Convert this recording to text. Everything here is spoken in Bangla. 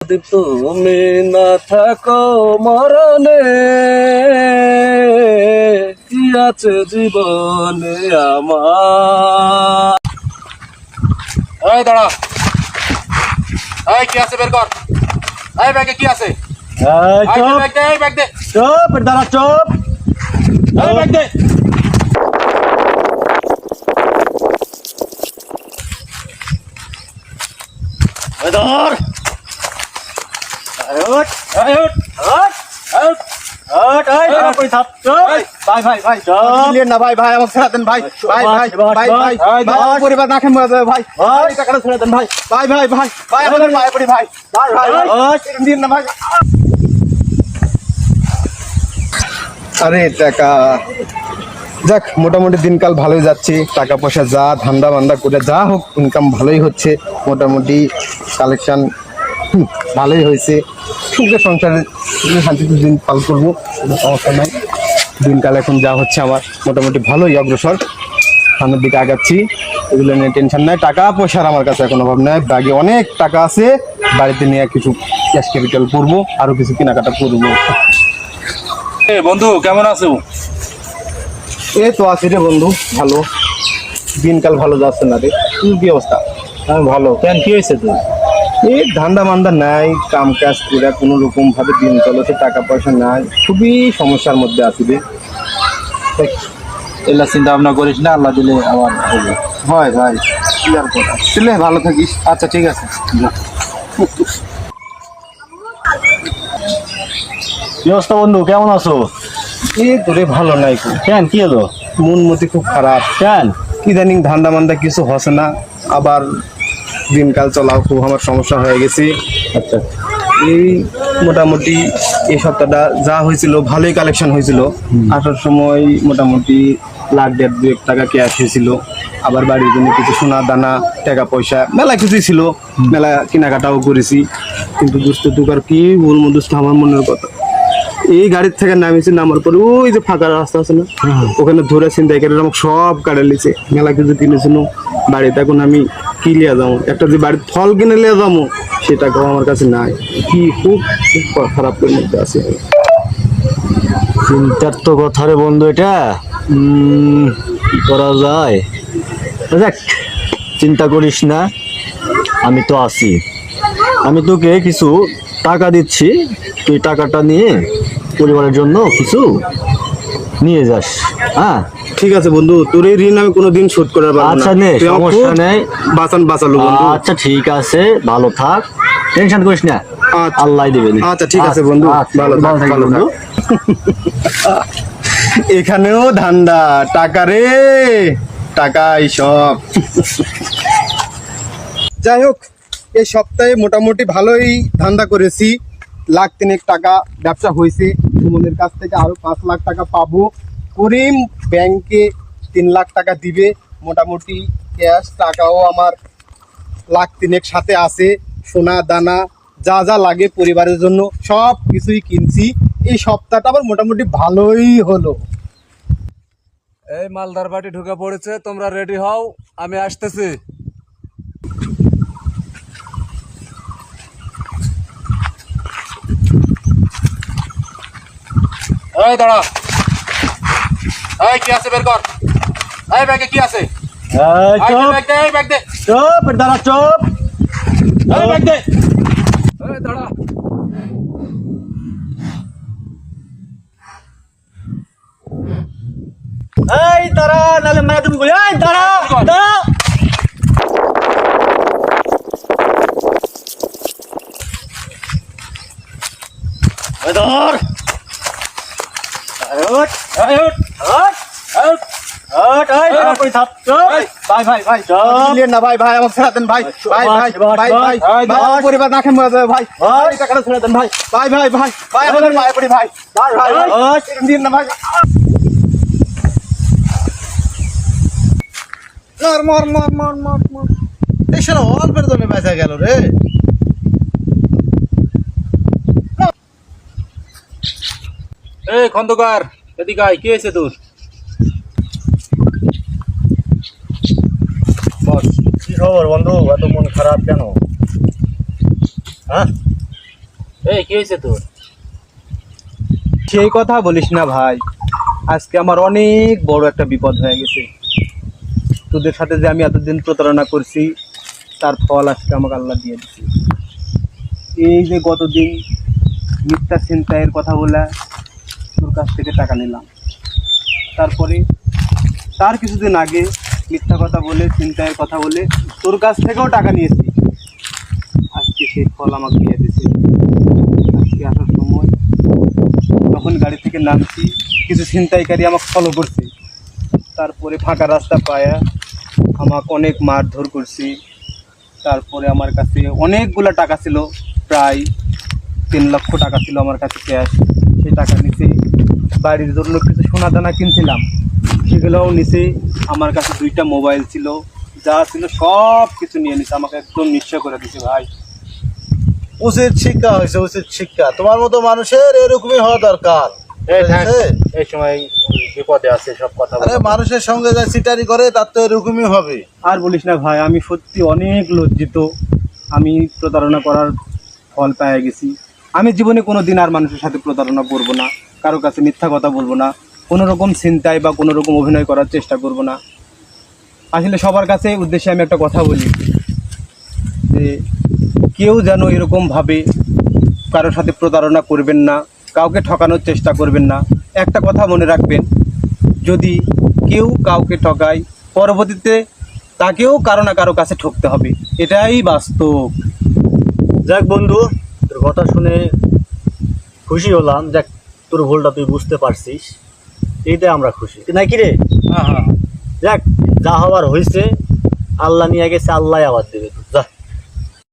যদি তুমি না থাকো মরণে, কি আছে জীবনে আমার। এই দাঁড়া, এই কি আছে বের কর, এই ব্যাগে কি আছে? এই ব্যাগ দে, এই ব্যাগ দে, চুপ দাঁড়া, চুপ। এই ব্যাগ দে। ধর পরিবার না খেয়ে মরে যাবে ভাই, টাকাটা ছেড়ে দেন ভাই, ভাই ভাই ভাই ভাই আমাদের মায়ের পড়ি ভাই, ভাই ভাই দিন না ভাই। আরে টাকা যাক, মোটামুটি দিনকাল ভালোই যাচ্ছে, টাকা পয়সা যা ধান্দা বান্দা করে যা হোক ইনকাম ভালোই হচ্ছে, মোটামুটি কালেকশন ভালোই হয়েছে। সুখে সংসারে শান্তিতে দিন পাল করবো, কোনো সমস্যা নাই। দিনকাল এখন যা হচ্ছে আমার মোটামুটি ভালোই অগ্রসর, সামনের দিকে আগাচ্ছি, এগুলো নিয়ে টেনশন নাই। টাকা পয়সার আমার কাছে এখন অভাব নাই, ব্যাগে অনেক টাকা আছে, বাড়িতে নিয়ে কিছু ক্যাশ ক্যাপিটাল করবো, আরও কিছু কেনাকাটা করবো। বন্ধু কেমন আছো? এই তো আছি রে বন্ধু, ভালো, দিনকাল ভালো যাচ্ছে না রে। তুই কি অবস্থা? ভালো। কেন, কি হয়েছে তুই? এই ধান্দা মান্দা নাই, কাম কাজ করে কোনো রকম ভাবে দিন চলছে, টাকা পয়সা নাই, খুবই সমস্যার মধ্যে আছি রে। এলা চিন্তা ভাবনা করিস না, আল্লাহ দিলে আবার হবে। হয় ভাই, কি আর কথা, ছেলে ভালো থাকিস। আচ্ছা ঠিক আছে। কি অবস্থা বন্ধু, কেমন আছো? এই তোরে ভালো নাই খুব। কেন, কি হলো? মন মতি খুব খারাপ। কেন? কি জানি ধান্দা মান্দা কিছু হচ্ছে না, আবার দিনকাল চলাও খুব আমার সমস্যা হয়ে গেছে। আচ্ছা, এই মোটামুটি এই সপ্তাহটা যা হয়েছিল ভালোই কালেকশন হয়েছিল, আসার সময় মোটামুটি $1.5 লাখ ক্যাশ হয়েছিল, আবার বাড়ির জন্য কিছু সোনা দানা টাকা পয়সা মেলা কিছুই ছিল, মেলা কেনাকাটাও করেছি। কিন্তু দুস্থ তুকার কি বলবো দুস্থ, আমার মনের কথা, এই গাড়ির থেকে নামিয়েছি, নামার পরে ওই যে ফাঁকা রাস্তা আছে না, ওখানে ধরে চিন্তাই করে আমাকে সব কাটে নিয়েছে, মেলা কিছু কিনেছিল বাড়িতে। এখন আমি কি লিয়া যাবো, একটা যে বাড়ির ফল কিনে লিয়া যাবো সে টাকাও আমার কাছে নাই, কি খুব খুব খারাপ মধ্যে আছে। চিন্তার তো কথা রে বন্ধু, এটা কি করা যায়? দেখ, চিন্তা করিস না, আমি তো আছি, আমি তোকে কিছু টাকা দিচ্ছি, তুই টাকাটা নিয়ে পরিবারের জন্য কিছু নিয়ে যাস। হ্যাঁ ঠিক আছে বন্ধু, তোর এই ঋণ আমি কোনোদিন শোধ করার পারবো না। আচ্ছা নে, তুই আমাকে সমস্যা খুব নেই, বাঁচালো বন্ধু। আচ্ছা ঠিক আছে, ভালো থাক, টেনশন করিস না, আচ্ছা। আল্লাহ দিবেন। আচ্ছা ঠিক আছে বন্ধু, ভালো থাক, ভালো থাক। বন্ধু। এখানেও ধান্দা, টাকা রে, টাকাই সব। যাই হোক, এই সপ্তাহে মোটামুটি ভালোই ধান্দা করেছি, $1.3 লাখ টাকা ব্যবসা হয়েছে। সুমনের কাছ থেকে আরো $5 লাখ টাকা পাবো, করিম ব্যাংকে $3 লাখ টাকা দিবে, মোটামুটি ক্যাশ টাকাও আমার $1.3 লাখ সাথে আছে, সোনা দানা যা যা লাগে পরিবারের জন্য সব কিছুই কিনছি। এই সপ্তাহটা আবার মোটামুটি ভালোই হলো। এই মালদার বাটি ঢুকে পড়েছে, তোমরা রেডি হও, আমি আসতেছি। এই দাঁড়া, এই কি আছে বের কর, এই ব্যাগে কি আছে? এই ব্যাগ দে, এই ব্যাগ দে, চুপ দাঁড়া, চুপ। এই ব্যাগ দে। এই দাঁড়া, এই দাঁড়া, নাহলে মারা তুমি বলি, এই দাঁড়া দাঁড়া। ধর, ভাই ভাই ভাই না ভাই, ভাই আমাকে ছেড়ে দেন ভাই, ভাই ভাই ভাই ভাই ভাই পরিবার না খেয়ে মরে যাবে ভাই, টাকাটা ছেড়ে দেন ভাই, ভাই ভাই ভাই ভাই আমাদের মায়ের পড়ি ভাই, ভাই ভাই দিন না ভাই। মর মর মর মর মর মর, এই সারা অল্পের জন্য বেঁচে গেল রে। এই খন্দকার, এদিকে আয়, কি হয়েছে তোর? কি খবর বন্ধু, এত মন খারাপ কেন? হ্যাঁ এই কি হয়েছে তোর? সেই কথা বলিস না ভাই, আজকে আমার অনেক বড় একটা বিপদ হয়ে গেছে। তোদের সাথে যে আমি এতদিন প্রতারণা করছি তার ফল আজকে আমাকে আল্লাহ দিয়ে দিচ্ছে। এই যে গতদিন মিথ্যা ছিনতাইয়ের কথা বলে তোর কাছ থেকে টাকা নিলাম, তারপরে তার কিছুদিন আগে মিথ্যা কথা বলে ছিনতাইয়ের কথা বলে তোর কাছ থেকেও টাকা নিয়েছি। আজকে সেই ফল আমাকে দিয়ে দিচ্ছে। আজকে আসার সময় তখন গাড়ি থেকে নামছি, কিছু ছিনতাইকারী আমাকে ফলো করছে। তারপরে ফাঁকা রাস্তা পায়া আমাকে অনেক মারধর করছি। তারপরে আমার কাছে অনেকগুলো টাকা ছিল, প্রায় 3 লক্ষ টাকা ছিল আমার কাছে ক্যাশ। সেই টাকা নিচে বাড়ির জন্য কিছু সোনা দানা কিনছিলাম, সেগুলোও নিচে। আমার কাছে 2টা মোবাইল ছিল, যা ছিল সব কিছু নিয়ে নিছে, আমাকে একদম নিঃস্ব করে দিছে ভাই। উচিত শিক্ষা হয়েছে, উচিত শিক্ষা। তোমার মতো মানুষের এরকমই হওয়া দরকার। এই থাক, বুঝেছে? এই সময় বিপদে আছে সব কথা আরে বলা। মানুষের সঙ্গে যা চিটারি করে তার তো এরকমই হবে। আর বলিস না ভাই, আমি সত্যি অনেক লজ্জিত। আমি প্রতারণা করার ফল পেয়ে গেছি। আমি জীবনে কোনো দিন আর মানুষের সাথে প্রতারণা করব না, কারো কাছে মিথ্যা কথা বলবো না, কোনো রকম চিন্তায় বা কোনো রকম অভিনয় করার চেষ্টা করব না। আসলে সবার কাছে উদ্দেশ্যে আমি একটা কথা বলি যে কেউ যেন এরকমভাবে কারোর সাথে প্রতারণা করবেন না, কাউকে ঠকানোর চেষ্টা করবেন না। একটা কথা মনে রাখবেন, যদি কেউ কাউকে ঠকায় পরবর্তীতে তাকেও কারো না কারো কাছে ঠকতে হবে, এটাই বাস্তব। যাক বন্ধু, তোর কথা শুনে খুশি হলাম। যাক, তোর ভুলটা তুই বুঝতে পারছিস, এইটাই আমরা খুশি নাকি রে? হ্যাঁ হ্যাঁ যাক, যা হওয়ার হয়েছে, আল্লাহ নিয়ে গেছে, আল্লাহ আবার দেবে।